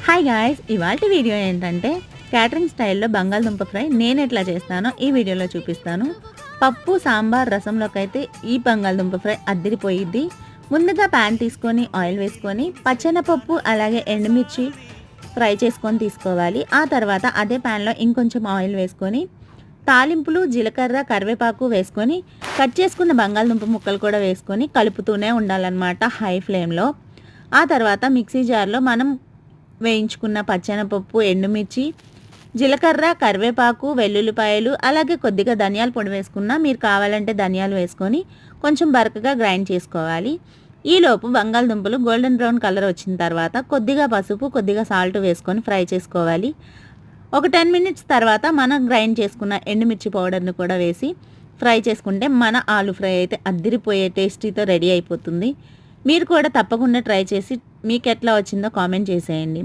Hi guys, ఇవాల్టి video ఏంటంటే catering స్టైల్లో బంగాళదుంప ఫ్రై నేను ఎట్లా చేస్తానో ఈ వీడియోలో చూపిస్తాను. పప్పు సాంబార్ రసంలోకి అయితే ఈ బంగాళదుంప ఫ్రై అద్దిరిపోయిద్ది. ముందుగా ప్యాన్ తీసుకొని ఆయిల్ వేసుకొని పచ్చెనపప్పు అలాగే ఎండుమిర్చి ఫ్రై చేసుకొని తీసుకోవాలి. ఆ తర్వాత అదే ప్యాన్లో ఇంకొంచెం ఆయిల్ వేసుకొని తాలింపులు జీలకర్ర కరివేపాకు వేసుకొని కట్ చేసుకున్న బంగాళదుంప ముక్కలు కూడా వేసుకొని కలుపుతూనే ఉండాలన్నమాట హై ఫ్లేమ్లో. ఆ తర్వాత మిక్సీ జార్లో మనం వేయించుకున్న పచ్చెనపప్పు ఎండుమిర్చి జీలకర్ర కరివేపాకు వెల్లుల్లిపాయలు అలాగే కొద్దిగా ధనియాల పొడి వేసుకున్నా, మీరు కావాలంటే ధనియాలు వేసుకొని కొంచెం బరకగా గ్రైండ్ చేసుకోవాలి. ఈలోపు బంగాళదుంపలు గోల్డెన్ బ్రౌన్ కలర్ వచ్చిన తర్వాత కొద్దిగా పసుపు కొద్దిగా సాల్ట్ వేసుకొని ఫ్రై చేసుకోవాలి. ఒక 10 మినిట్స్ తర్వాత మనం గ్రైండ్ చేసుకున్న ఎండుమిర్చి పౌడర్ని కూడా వేసి ఫ్రై చేసుకుంటే మన ఆలు ఫ్రై అయితే అద్దిరిపోయే టేస్టీతో రెడీ అయిపోతుంది. మీరు కూడా తప్పకుండా ట్రై చేసి మీకు ఎట్లా వచ్చిందో కామెంట్ చేసేయండి.